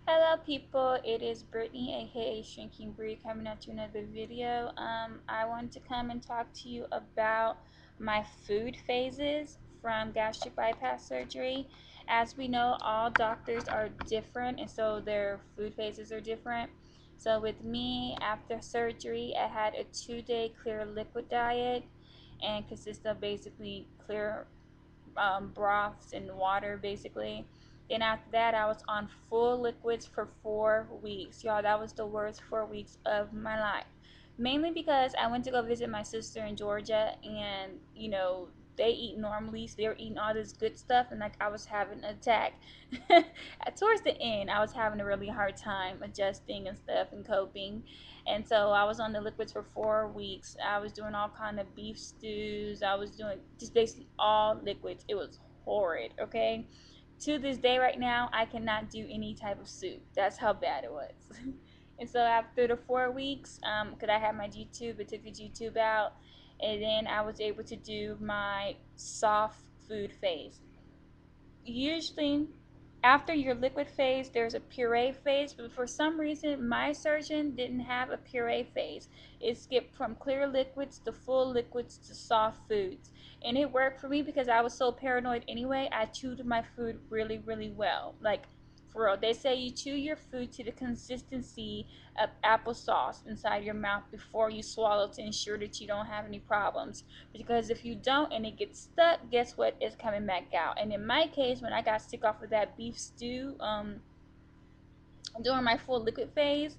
Hello people, it is Brittany aka ShrinkingBri coming at you another video. I wanted to come and talk to you about my food phases from gastric bypass surgery. As we know, all doctors are different and so their food phases are different. So with me, after surgery, I had a 2-day clear liquid diet and consists of basically clear broths and water basically. Then after that, I was on full liquids for 4 weeks. Y'all, that was the worst 4 weeks of my life. Mainly because I went to go visit my sister in Georgia, and they eat normally, so they were eating all this good stuff, and like I was having an attack. Towards the end, I was having a really hard time adjusting and stuff and coping, and so I was on the liquids for 4 weeks. I was doing all kind of beef stews. I was doing just basically all liquids. It was horrid, okay? To this day right now, I cannot do any type of soup. That's how bad it was. And so after the 4 weeks, because I had my G-tube, I took the G-tube out, and then I was able to do my soft food phase. Usually after your liquid phase there's a puree phase, but for some reason my surgeon didn't have a puree phase. It skipped from clear liquids to full liquids to soft foods, and it worked for me because I was so paranoid anyway. I chewed my food really well, like for real. They say you chew your food to the consistency of applesauce inside your mouth before you swallow to ensure that you don't have any problems, because if you don't and it gets stuck, guess what, it's coming back out. And in my case, when I got sick off of that beef stew during my full liquid phase,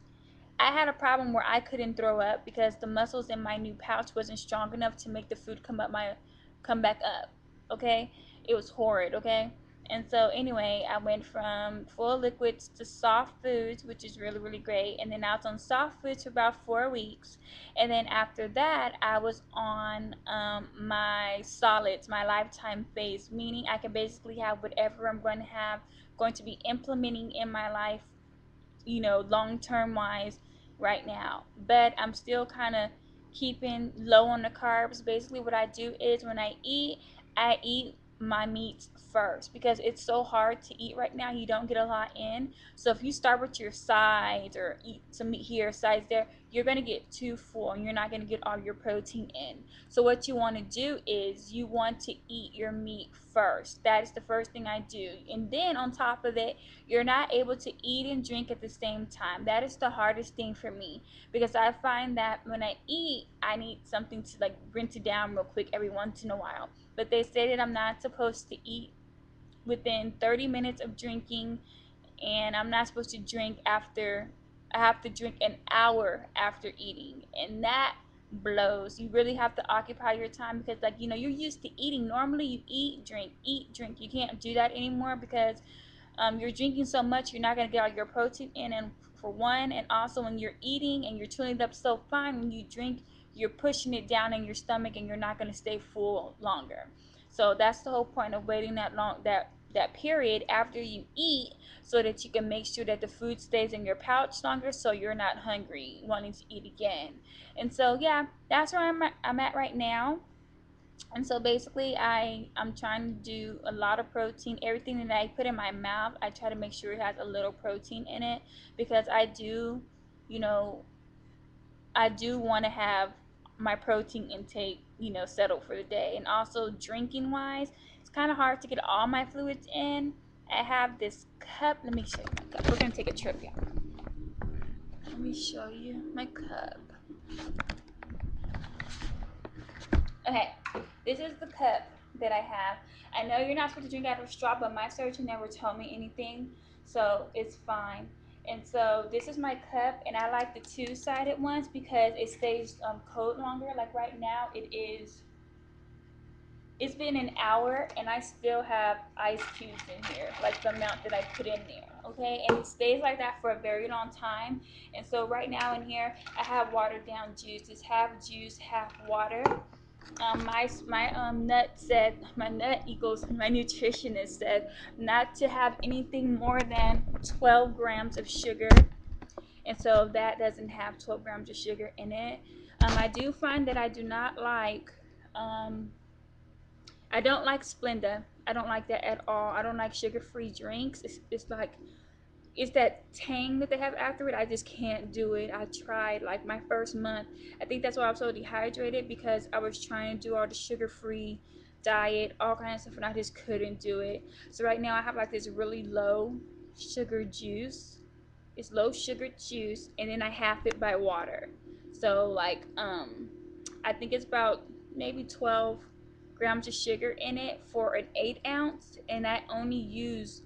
I had a problem where I couldn't throw up because the muscles in my new pouch wasn't strong enough to make the food come back up. Okay, it was horrid. Okay, and so anyway, I went from full liquids to soft foods, which is really great. And then I was on soft foods for about 4 weeks, and then after that, I was on my solids, my lifetime phase, meaning I can basically have whatever I'm going to be implementing in my life, long term wise right now. But I'm still kind of keeping low on the carbs. Basically, what I do is when I eat my meats first because it's so hard to eat right now. You don't get a lot in. So if you start with your sides or eat some meat here, sides there, you're going to get too full and you're not going to get all your protein in. So what you want to do is you want to eat your meat first. That is the first thing I do. And then on top of it, you're not able to eat and drink at the same time. That is the hardest thing for me because I find that when I eat, I need something to like rinse it down real quick every once in a while. But they say that I'm not supposed to eat within 30 minutes of drinking, and I'm not supposed to drink after. I have to drink an hour after eating, and that blows. You really have to occupy your time because, like, you're used to eating. Normally, you eat, drink. You can't do that anymore because you're drinking so much, you're not going to get all your protein in. And for one, and also when you're eating and you're tuning it up so fine, when you drink, you're pushing it down in your stomach and you're not going to stay full longer. So that's the whole point of waiting that period after you eat, so that you can make sure that the food stays in your pouch longer, so you're not hungry wanting to eat again. And so yeah, that's where I'm at right now. And so basically I'm trying to do a lot of protein. Everything that I put in my mouth, I try to make sure it has a little protein in it because you know I do want to have my protein intake, settled for the day. And also drinking wise, it's kind of hard to get all my fluids in. I have this cup. Let me show you my cup. We're gonna take a trip, yeah. Let me show you my cup. Okay, this is the cup that I have. I know you're not supposed to drink out of a straw, but my surgeon never told me anything, so it's fine. And so this is my cup, and I like the two-sided ones because it stays cold longer. Like right now, it's been an hour, and I still have ice cubes in here, like the amount that I put in there. Okay, and it stays like that for a very long time. And so right now in here, I have watered down juice. It's half juice, half water. My nut said, my nut equals my nutritionist said not to have anything more than 12 grams of sugar, and so that doesn't have 12 grams of sugar in it. I do find that um, I don't like Splenda. I don't like that at all. I don't like sugar-free drinks. It's like it's that tang that they have after it. I just can't do it. I tried like my first month. I think that's why I was so dehydrated, because I was trying to do all the sugar-free diet, all kinds of stuff, and I just couldn't do it. So right now I have like this really low sugar juice. It's low sugar juice, and then I half it by water. So like I think it's about maybe 12 grams of sugar in it for an 8 ounce, and I only use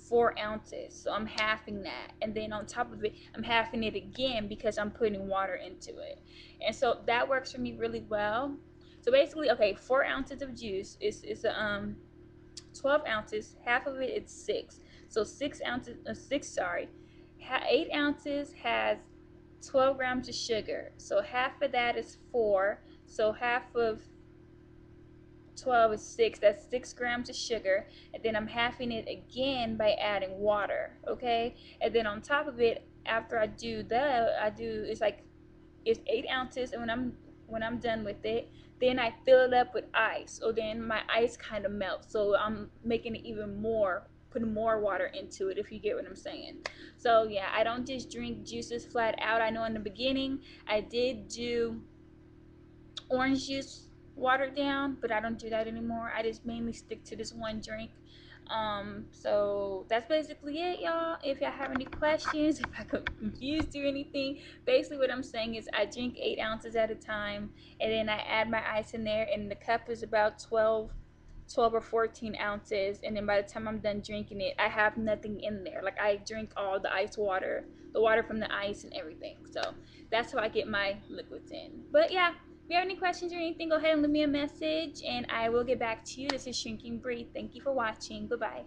4 ounces, so I'm halving that, and then on top of it I'm halving it again because I'm putting water into it. And so that works for me really well. So basically, okay, 4 ounces of juice is 12 ounces, half of it is 6, so 6 ounces, 8 ounces has 12 grams of sugar, so half of that is 4, so half of 12 is 6, that's 6 grams of sugar, and then I'm halving it again by adding water, okay? And then on top of it, after I do that, it's like, it's 8 ounces, and when I'm done with it, then I fill it up with ice. So then my ice kind of melts, so I'm making it even more, putting more water into it, if you get what I'm saying. So yeah, I don't just drink juices flat out. I know in the beginning I did do orange juice watered down, but I don't do that anymore. I just mainly stick to this one drink. So that's basically it, y'all. If y'all have any questions, if I got confused or anything, basically what I'm saying is I drink 8 ounces at a time, and then I add my ice in there, and the cup is about 12 or 14 ounces, and then by the time I'm done drinking it, I have nothing in there. Like, I drink all the ice water, the water from the ice and everything. So that's how I get my liquids in. But yeah, if you have any questions or anything, go ahead and leave me a message, and I will get back to you. This is Shrinking Bri. Thank you for watching. Bye bye.